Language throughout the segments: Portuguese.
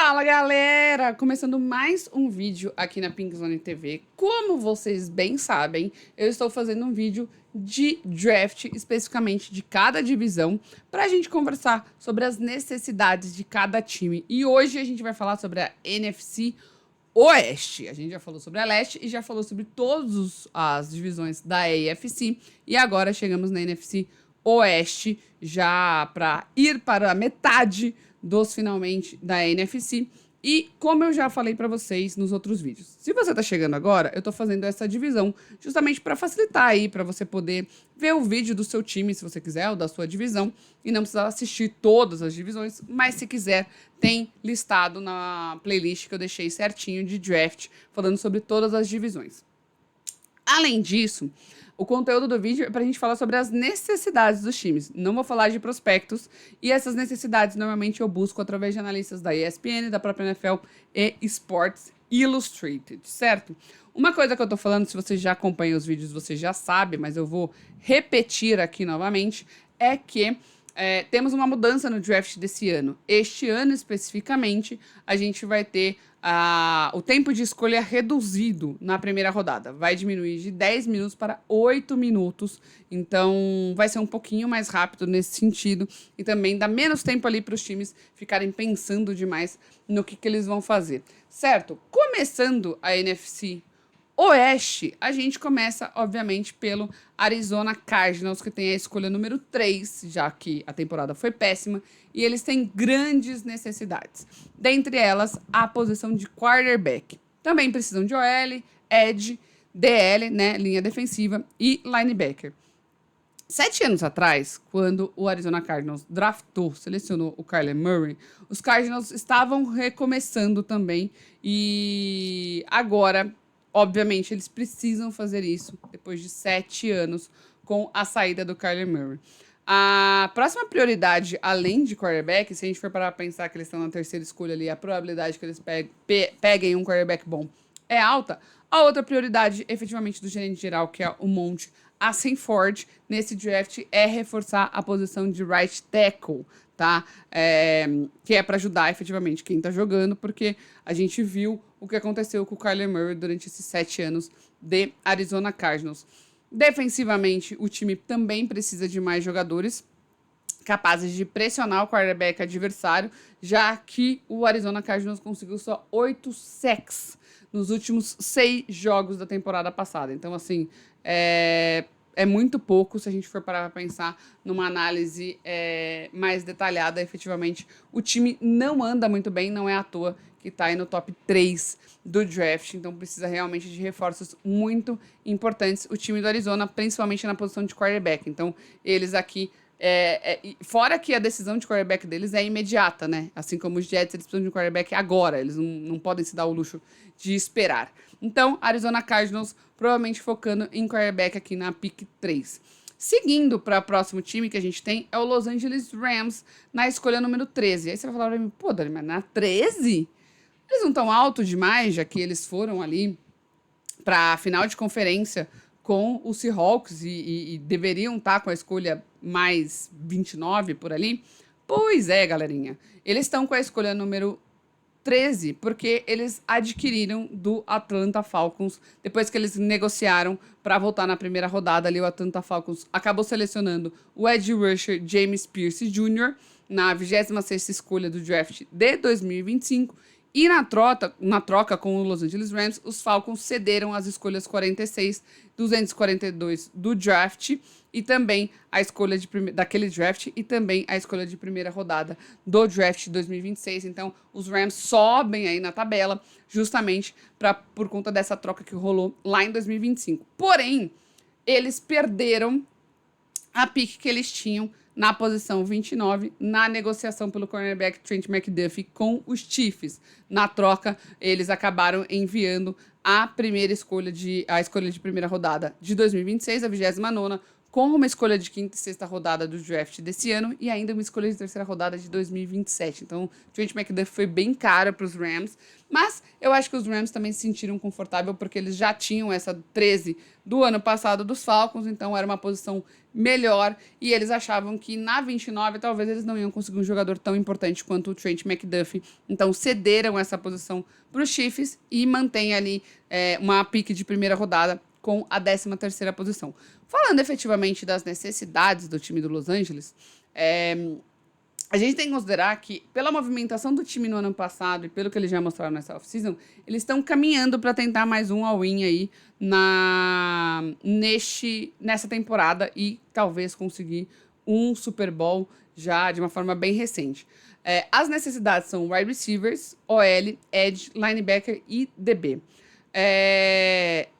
Fala galera! Começando mais um vídeo aqui na Pink Zone TV. Como vocês bem sabem, eu estou fazendo um vídeo de draft, especificamente de cada divisão, para a gente conversar sobre as necessidades de cada time. E hoje a gente vai falar sobre a NFC Oeste. A gente já falou sobre a Leste e já falou sobre todas as divisões da AFC. E agora chegamos na NFC Oeste, já para ir para a metade dos finalmente da NFC. E como eu já falei para vocês nos outros vídeos, se você tá chegando agora, eu tô fazendo essa divisão justamente para facilitar aí, para você poder ver o vídeo do seu time, se você quiser, ou da sua divisão, e não precisar assistir todas as divisões, mas se quiser, tem listado na playlist que eu deixei certinho de draft, falando sobre todas as divisões. Além disso, o conteúdo do vídeo é para a gente falar sobre as necessidades dos times. Não vou falar de prospectos. E essas necessidades, normalmente, eu busco através de analistas da ESPN, da própria NFL e Sports Illustrated, certo? Uma coisa que eu tô falando, se você já acompanha os vídeos, você já sabe, mas eu vou repetir aqui novamente, é que temos uma mudança no draft desse ano. Este ano, especificamente, a gente vai ter o tempo de escolha reduzido na primeira rodada. Vai diminuir de 10 minutos para 8 minutos. Então, vai ser um pouquinho mais rápido nesse sentido. E também dá menos tempo ali para os times ficarem pensando demais no que eles vão fazer. Certo? Começando a NFC Oeste, a gente começa, obviamente, pelo Arizona Cardinals, que tem a escolha número 3, já que a temporada foi péssima, e eles têm grandes necessidades. Dentre elas, a posição de quarterback. Também precisam de OL, edge, DL, né, linha defensiva, e linebacker. 7 anos atrás, quando o Arizona Cardinals selecionou o Kyler Murray, os Cardinals estavam recomeçando também, e agora, obviamente, eles precisam fazer isso depois de 7 anos com a saída do Kyler Murray. A próxima prioridade, além de quarterback, se a gente for parar para pensar que eles estão na terceira escolha ali, a probabilidade que eles peguem um quarterback bom é alta. A outra prioridade, efetivamente, do gerente geral, que é o Monte Ford, nesse draft, é reforçar a posição de right tackle, tá? Que é para ajudar, efetivamente, quem tá jogando, porque a gente viu o que aconteceu com o Kyler Murray durante esses 7 anos de Arizona Cardinals. Defensivamente, o time também precisa de mais jogadores capazes de pressionar o quarterback adversário, já que o Arizona Cardinals conseguiu só 8 sacks nos últimos 6 jogos da temporada passada. Então, assim, é muito pouco se a gente for parar para pensar numa análise mais detalhada. Efetivamente, o time não anda muito bem, não é à toa que está aí no top 3 do draft, então precisa realmente de reforços muito importantes. O time do Arizona, principalmente na posição de quarterback. Então, eles aqui, fora que a decisão de quarterback deles é imediata, né? Assim como os Jets, eles precisam de um quarterback agora, eles não podem se dar o luxo de esperar. Então, Arizona Cardinals provavelmente focando em quarterback aqui na pick 3. Seguindo para o próximo time que a gente tem é o Los Angeles Rams na escolha número 13. Aí você vai falar para mim, pô, Dani, mas na 13? Eles não estão alto demais, já que eles foram ali para a final de conferência com o Seahawks e deveriam estar com a escolha mais 29 por ali? Pois é, galerinha. Eles estão com a escolha número 13, porque eles adquiriram do Atlanta Falcons, depois que eles negociaram para voltar na primeira rodada ali, o Atlanta Falcons acabou selecionando o edge rusher James Pierce Jr. na 26ª escolha do draft de 2025, e na troca com o Los Angeles Rams, os Falcons cederam as escolhas 46, 242 do draft e também a escolha daquele draft e também a escolha de primeira rodada do draft de 2026. Então, os Rams sobem aí na tabela justamente por conta dessa troca que rolou lá em 2025. Porém, eles perderam a pick que eles tinham na posição 29, na negociação pelo cornerback Trent McDuffie com os Chiefs. Na troca, eles acabaram enviando a escolha de primeira rodada de 2026, a 29ª, com uma escolha de quinta e sexta rodada do draft desse ano e ainda uma escolha de terceira rodada de 2027. Então, o Trent McDuffie foi bem caro para os Rams, mas eu acho que os Rams também se sentiram confortáveis porque eles já tinham essa 13 do ano passado dos Falcons, então era uma posição melhor e eles achavam que na 29 talvez eles não iam conseguir um jogador tão importante quanto o Trent McDuffie. Então, cederam essa posição para os Chiefs e mantém ali uma pique de primeira rodada com a 13ª posição. Falando efetivamente das necessidades do time do Los Angeles, a gente tem que considerar que, pela movimentação do time no ano passado e pelo que eles já mostraram nessa off-season, eles estão caminhando para tentar mais um all-in aí nessa temporada e talvez conseguir um Super Bowl já de uma forma bem recente. As necessidades são wide receivers, OL, edge, linebacker e DB.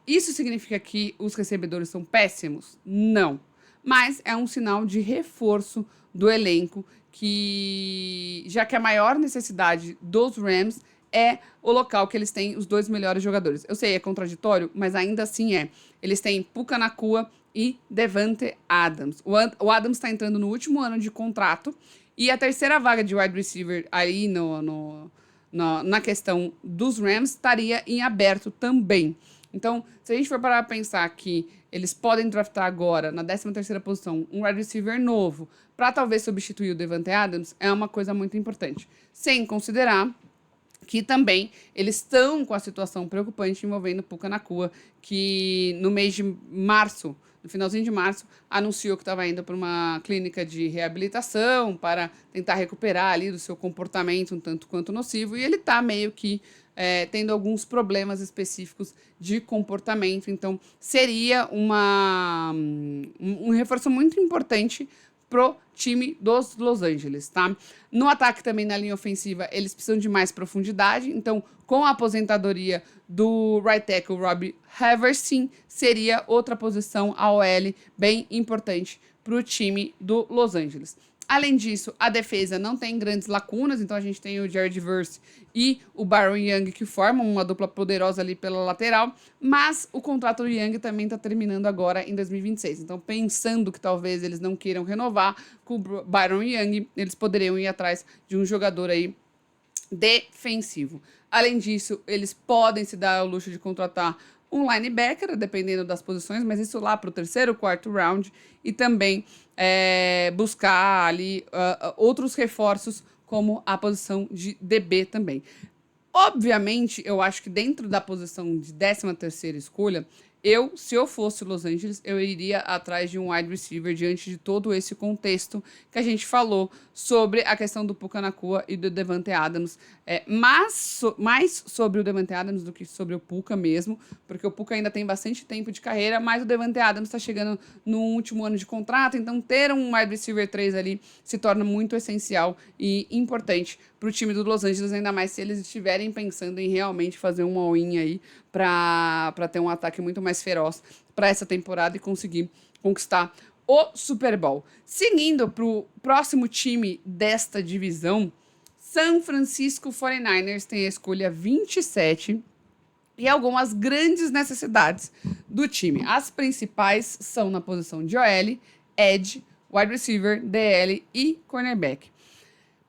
Isso significa que os recebedores são péssimos? Não. Mas é um sinal de reforço do elenco, já que a maior necessidade dos Rams é o local que eles têm os 2 melhores jogadores. Eu sei, é contraditório, mas ainda assim é. Eles têm Puka Nacua e Davante Adams. O Adams está entrando no último ano de contrato e a terceira vaga de wide receiver aí na questão dos Rams estaria em aberto também. Então, se a gente for parar para pensar que eles podem draftar agora, na 13ª posição, um wide receiver novo, para talvez substituir o Davante Adams, é uma coisa muito importante. Sem considerar que também eles estão com a situação preocupante envolvendo Puka Nacua, que no mês de março, no finalzinho de março, anunciou que estava indo para uma clínica de reabilitação para tentar recuperar ali do seu comportamento um tanto quanto nocivo, e ele está meio que tendo alguns problemas específicos de comportamento. Então, seria um reforço muito importante pro time dos Los Angeles, tá? No ataque também, na linha ofensiva, eles precisam de mais profundidade. Então, com a aposentadoria do right tackle Robbie Haverstein, seria outra posição AOL bem importante pro time do Los Angeles. Além disso, a defesa não tem grandes lacunas, então a gente tem o Jared Verse e o Byron Young, que formam uma dupla poderosa ali pela lateral, mas o contrato do Young também está terminando agora em 2026. Então, pensando que talvez eles não queiram renovar com o Byron Young, eles poderiam ir atrás de um jogador aí defensivo. Além disso, eles podem se dar ao luxo de contratar um linebacker, dependendo das posições, mas isso lá para o terceiro, quarto round, e também buscar ali outros reforços, como a posição de DB também. Obviamente, eu acho que dentro da posição de 13ª escolha, se eu fosse Los Angeles, eu iria atrás de um wide receiver diante de todo esse contexto que a gente falou sobre a questão do Puka Nacua e do Davante Adams. Mais sobre o Davante Adams do que sobre o Puka mesmo, porque o Puka ainda tem bastante tempo de carreira, mas o Davante Adams está chegando no último ano de contrato, então ter um wide receiver 3 ali se torna muito essencial e importante para o time do Los Angeles, ainda mais se eles estiverem pensando em realmente fazer um all-in aí para ter um ataque muito mais feroz para essa temporada e conseguir conquistar o Super Bowl. Seguindo para o próximo time desta divisão, San Francisco 49ers tem a escolha 27 e algumas grandes necessidades do time. As principais são na posição de OL, edge, wide receiver, DL e cornerback.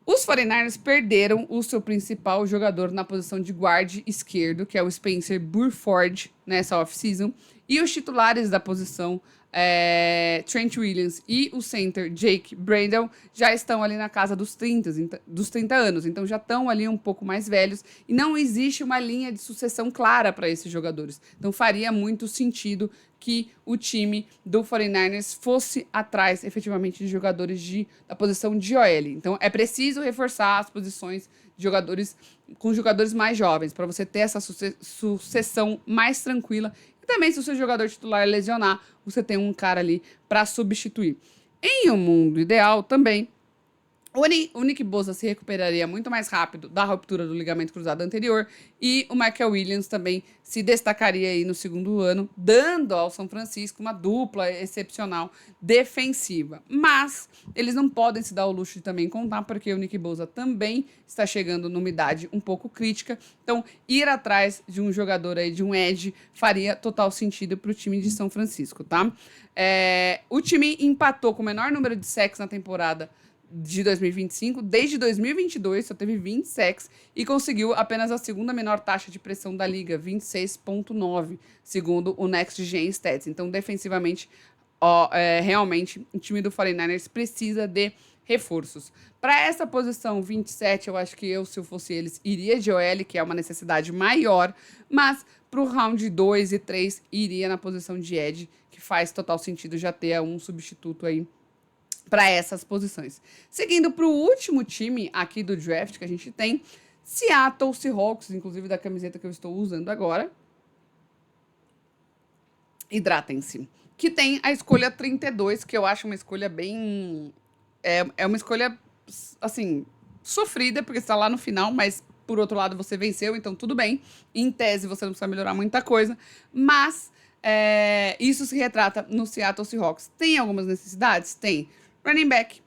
Os 49ers perderam o seu principal jogador na posição de guard esquerdo, que é o Spencer Burford, nessa off-season, e os titulares da posição, Trent Williams e o center Jake Brendel, já estão ali na casa dos 30 anos, então já estão ali um pouco mais velhos, e não existe uma linha de sucessão clara para esses jogadores. Então faria muito sentido que o time do 49ers fosse atrás, efetivamente, de jogadores da posição de OL. Então, é preciso reforçar as posições de jogadores com jogadores mais jovens, para você ter essa sucessão mais tranquila. E também, se o seu jogador titular lesionar, você tem um cara ali para substituir. Em um mundo ideal, também, O Nick Bosa se recuperaria muito mais rápido da ruptura do ligamento cruzado anterior e o Michael Williams também se destacaria aí no segundo ano, dando ao São Francisco uma dupla excepcional defensiva. Mas eles não podem se dar o luxo de também contar, porque o Nick Bosa também está chegando numa idade um pouco crítica. Então, ir atrás de um jogador aí, de um edge, faria total sentido para o time de São Francisco, tá? O time empatou com o menor número de sacks na temporada de 2025, desde 2022 só teve 20 sacks e conseguiu apenas a segunda menor taxa de pressão da liga, 26,9, segundo o Next Gen Stats. Então, defensivamente, realmente, o time do 49ers precisa de reforços. Para essa posição 27, eu acho que eu, se eu fosse eles, iria de OL, que é uma necessidade maior, mas para o round 2 e 3, iria na posição de edge, que faz total sentido já ter um substituto aí para essas posições. Seguindo para o último time aqui do draft que a gente tem, Seattle Seahawks, inclusive da camiseta que eu estou usando agora. Hidratem-se. Que tem a escolha 32, que eu acho uma escolha bem... É uma escolha, assim, sofrida, porque está lá no final, mas por outro lado você venceu, então tudo bem. Em tese você não precisa melhorar muita coisa, mas isso se retrata no Seattle Seahawks. Tem algumas necessidades? Tem. Running back,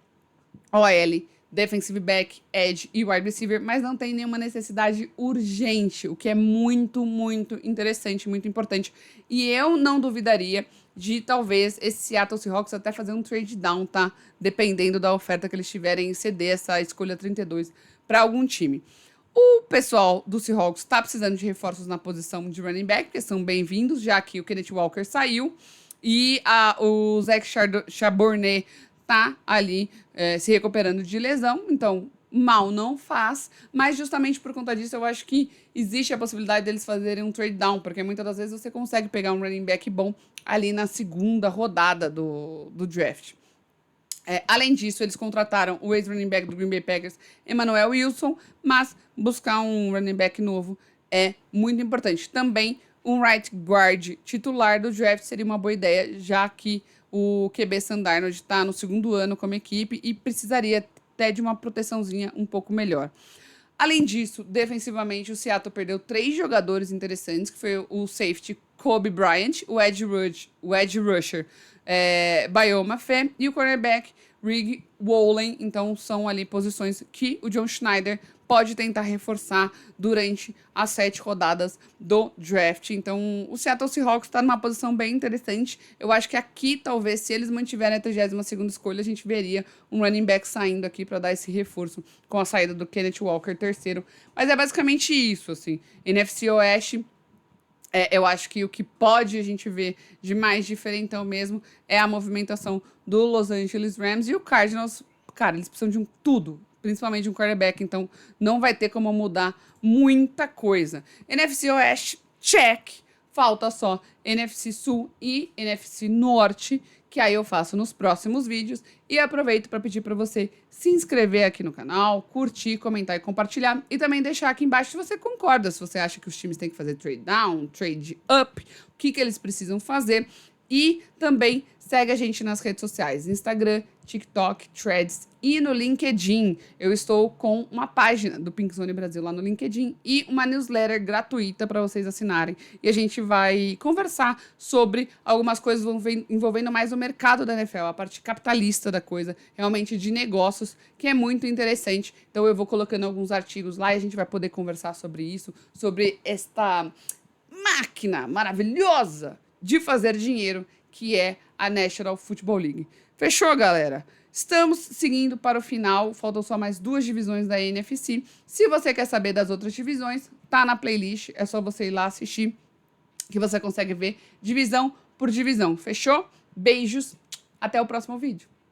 OL, defensive back, edge e wide receiver, mas não tem nenhuma necessidade urgente, o que é muito, muito interessante, muito importante. E eu não duvidaria de talvez esse Seattle Seahawks até fazer um trade down, tá? Dependendo da oferta que eles tiverem, ceder essa escolha 32 para algum time. O pessoal do Seahawks está precisando de reforços na posição de running back, que são bem-vindos, já que o Kenneth Walker saiu e o Zach Charbonnet tá ali se recuperando de lesão, então mal não faz, mas justamente por conta disso eu acho que existe a possibilidade deles fazerem um trade down, porque muitas das vezes você consegue pegar um running back bom ali na segunda rodada do draft. Além disso, eles contrataram o ex-running back do Green Bay Packers, Emmanuel Wilson, mas buscar um running back novo é muito importante. Também um right guard titular do draft seria uma boa ideia, já que o QB Sam Darnold está no segundo ano como equipe e precisaria até de uma proteçãozinha um pouco melhor. Além disso, defensivamente, o Seattle perdeu 3 jogadores interessantes, que foi o safety Kobe Bryant, o edge rusher Bioma Fé e o cornerback Rig Wollen. Então, são ali posições que o John Schneider pode tentar reforçar durante as 7 rodadas do draft. Então, o Seattle Seahawks está numa posição bem interessante. Eu acho que aqui, talvez, se eles mantiverem a 32ª escolha, a gente veria um running back saindo aqui para dar esse reforço com a saída do Kenneth Walker, terceiro. Mas é basicamente isso, assim. NFC Oeste, eu acho que o que pode a gente ver de mais diferentão mesmo é a movimentação do Los Angeles Rams e o Cardinals. Cara, eles precisam de tudo, principalmente um quarterback, então não vai ter como mudar muita coisa. NFC Oeste, check. Falta só NFC Sul e NFC Norte, que aí eu faço nos próximos vídeos. E aproveito para pedir para você se inscrever aqui no canal, curtir, comentar e compartilhar. E também deixar aqui embaixo se você concorda, se você acha que os times têm que fazer trade down, trade up, o que eles precisam fazer. E também segue a gente nas redes sociais, Instagram, TikTok, Threads e no LinkedIn. Eu estou com uma página do Pink Zone Brasil lá no LinkedIn e uma newsletter gratuita para vocês assinarem. E a gente vai conversar sobre algumas coisas envolvendo mais o mercado da NFL, a parte capitalista da coisa, realmente de negócios, que é muito interessante. Então eu vou colocando alguns artigos lá e a gente vai poder conversar sobre isso, sobre esta máquina maravilhosa de fazer dinheiro, que é a National Football League. Fechou, galera? Estamos seguindo para o final, faltam só mais 2 divisões da NFC. Se você quer saber das outras divisões, tá na playlist, é só você ir lá assistir, que você consegue ver divisão por divisão. Fechou? Beijos, até o próximo vídeo.